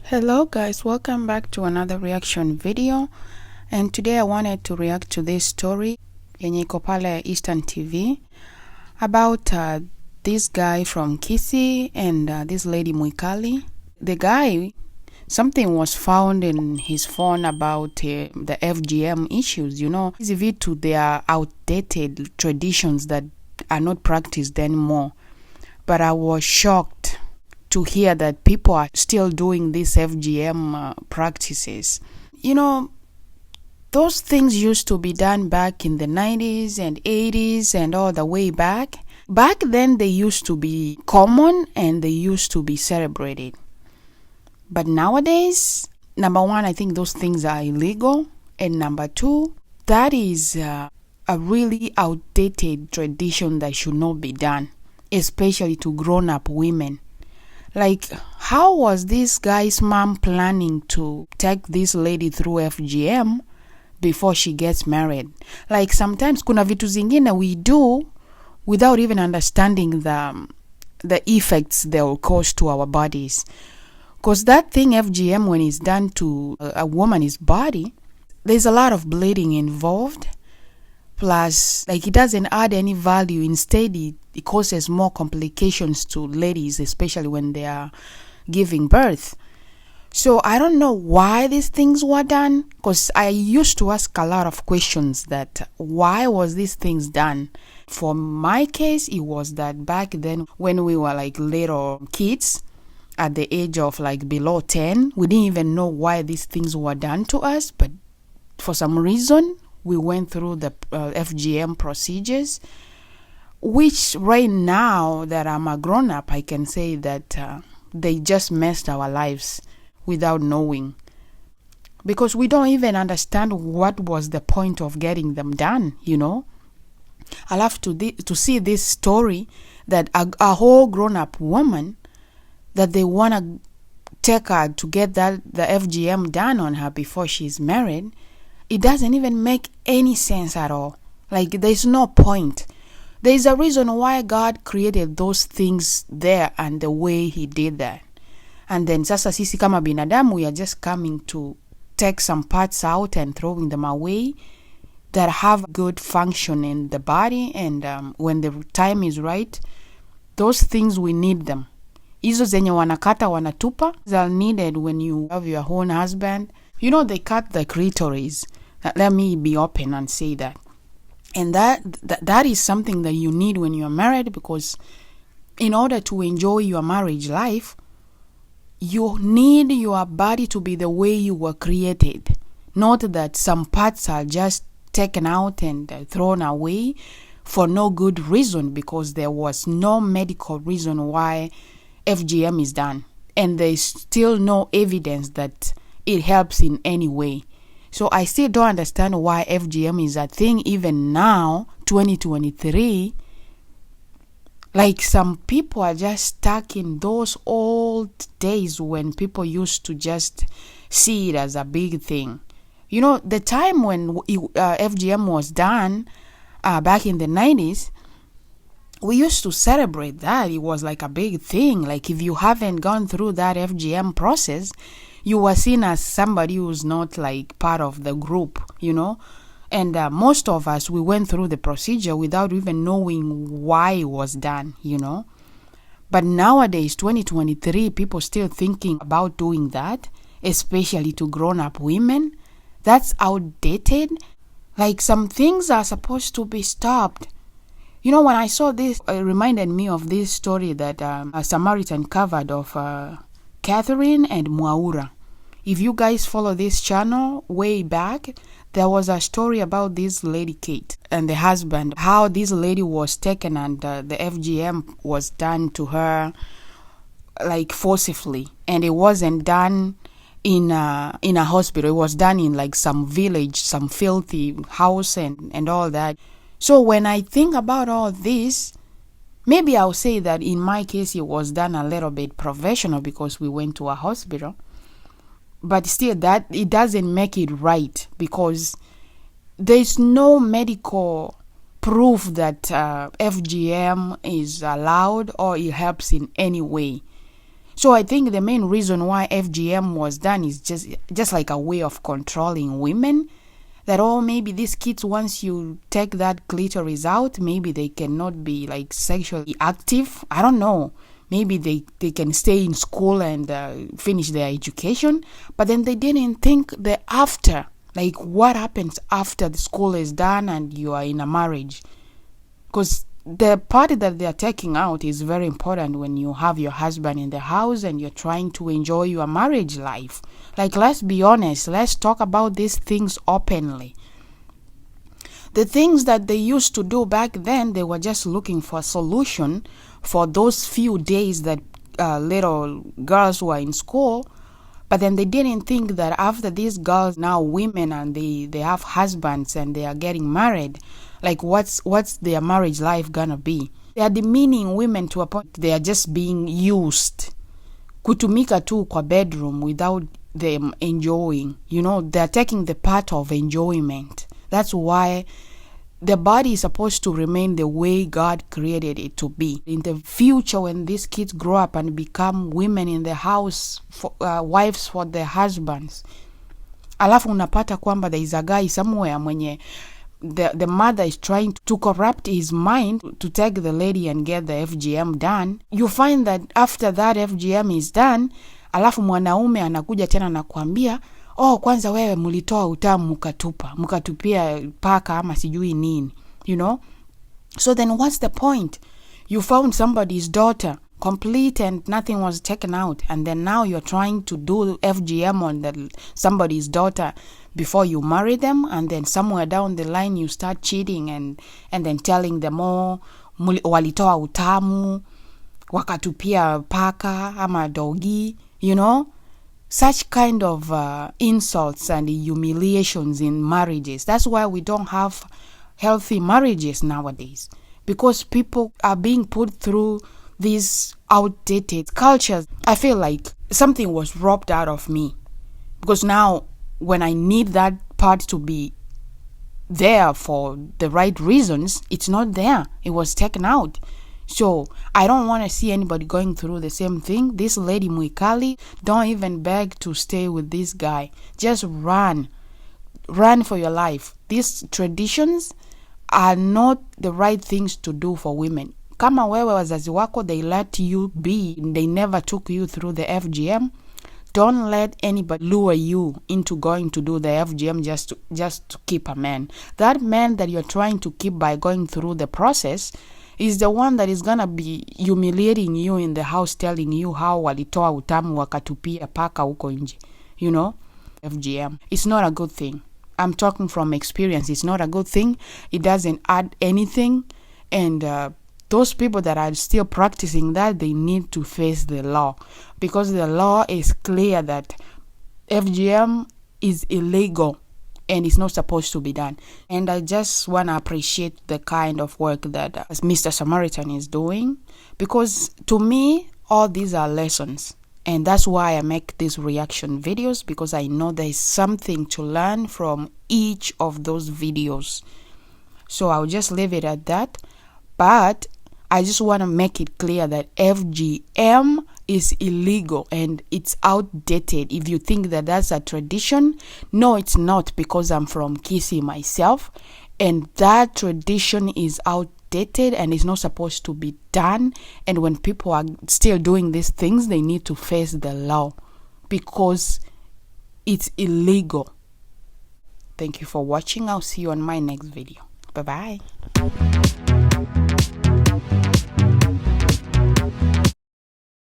Hello guys, welcome back to another reaction video, and today I wanted to react to this story yenye iko pale Eastern TV about this guy from Kisii and this lady Mwikali. The guy, something was found in his phone about the FGM issues. You know, hizi vitu, they are outdated traditions that are not practiced anymore. But I was shocked to hear that people are still doing these FGM practices. You know, those things used to be done back in the 90s and 80s and all the way back. Back then, they used to be common and they used to be celebrated. But nowadays, number one, I think those things are illegal. And number two, that is a really outdated tradition that should not be done, especially to grown-up women. Like, how was this guy's mom planning to take this lady through FGM before she gets married? Like, sometimes kuna vitu zingine we do without even understanding the effects they will cause to our bodies. Because that thing, FGM, when it's done to a woman's body, there's a lot of bleeding involved. Plus, like, it doesn't add any value. Instead, it causes more complications to ladies, especially when they are giving birth. So I don't know why these things were done, because I used to ask a lot of questions that why was these things done? For my case, it was that back then when we were like little kids, at the age of like below 10, we didn't even know why these things were done to us, but for some reason, we went through the FGM procedures, which right now that I'm a grown-up, I can say that they just messed our lives without knowing. Because we don't even understand what was the point of getting them done, you know. I love to see this story that a whole grown-up woman, that they want to take her to get the FGM done on her before she's married. It doesn't even make any sense at all. Like, there's no point. There's a reason why God created those things there and the way he did that. And then sasa sisi kama binadamu, we are just coming to take some parts out and throwing them away that have good function in the body. And when the time is right, those things, we need them. Hizo zenye wanakata wanatupa, they are needed when you have your own husband. You know, they cut the clitoris. Let me be open and say that. And that is something that you need when you're married, because in order to enjoy your marriage life, you need your body to be the way you were created. Not that some parts are just taken out and thrown away for no good reason, because there was no medical reason why FGM is done. And there's still no evidence that it helps in any way. So I still don't understand why FGM is a thing even now, 2023. Like, some people are just stuck in those old days when people used to just see it as a big thing. You know, the time when FGM was done back in the 90s, we used to celebrate that. It was like a big thing. Like, if you haven't gone through that FGM process, you were seen as somebody who's not like part of the group, you know. And most of us, we went through the procedure without even knowing why it was done, you know. But nowadays, 2023, people still thinking about doing that, especially to grown-up women. That's outdated. Like, some things are supposed to be stopped. You know, when I saw this, it reminded me of this story that a Samaritan covered of Catherine and Mwaura. If you guys follow this channel way back, there was a story about this lady Kate and the husband, how this lady was taken and the FGM was done to her like forcibly, and it wasn't done in a hospital. It was done in like some village, some filthy house and all that. So when I think about all this, maybe I'll say that in my case it was done a little bit professional because we went to a hospital. But still, that it doesn't make it right, because there's no medical proof that FGM is allowed or it helps in any way. So I think the main reason why FGM was done is just like a way of controlling women. That, oh, maybe these kids, once you take that clitoris out, maybe they cannot be like sexually active. I don't know. Maybe they can stay in school and finish their education. But then they didn't think the after, like what happens after the school is done and you are in a marriage. Because the part that they are taking out is very important when you have your husband in the house and you're trying to enjoy your marriage life. Like, let's be honest, let's talk about these things openly. The things that they used to do back then, they were just looking for a solution for those few days that little girls were in school. But then they didn't think that after these girls, now women, and they have husbands and they are getting married, like what's their marriage life gonna be? They are demeaning women to a point they are just being used. Kutumika tu kwa bedroom without them enjoying. You know, they're taking the part of enjoyment. That's why the body is supposed to remain the way God created it to be. In the future, when these kids grow up and become women in the house, wives for their husbands, alafu unapata kwamba there is a guy somewhere mwenye the mother is trying to corrupt his mind to take the lady and get the FGM done. You find that after that FGM is done, alafu mwanaume anakuja tena na kuambia, oh, kwanza wewe mulitoa utamu mukatupia paka ama sijui nini, you know. So then what's the point? You found somebody's daughter complete and nothing was taken out, and then now you're trying to do FGM on somebody's daughter before you marry them, and then somewhere down the line you start cheating and then telling them, oh, walitoa utamu wakatupia paka ama dogi, you know. Such kind of insults and humiliations in marriages. That's why we don't have healthy marriages nowadays, because people are being put through these outdated cultures. I feel like something was robbed out of me, because now when I need that part to be there for the right reasons, it's not there. It was taken out. So I don't want to see anybody going through the same thing. This lady Muikali, don't even beg to stay with this guy. Just run for your life. These traditions are not the right things to do for women. Kama wewe wazazi wako, they let you be, they never took you through the FGM. Don't let anybody lure you into going to do the FGM just to keep a man. That man that you're trying to keep by going through the process is the one that is gonna be humiliating you in the house, telling you how walitoa utamu wakatupia paka huko nje. You know, FGM. It's not a good thing. I'm talking from experience. It's not a good thing. It doesn't add anything. And those people that are still practicing that, they need to face the law, because the law is clear that FGM is illegal and it's not supposed to be done. And I just want to appreciate the kind of work that Mr. Samaritan is doing, because to me, all these are lessons. And that's why I make these reaction videos, because I know there is something to learn from each of those videos. So I'll just leave it at that. But I just want to make it clear that FGM is illegal and it's outdated. If you think that that's a tradition, no, it's not, because I'm from Kisii myself, and that tradition is outdated and it's not supposed to be done. And when people are still doing these things, they need to face the law, because it's illegal. Thank you for watching. I'll see you on my next video. Bye-bye.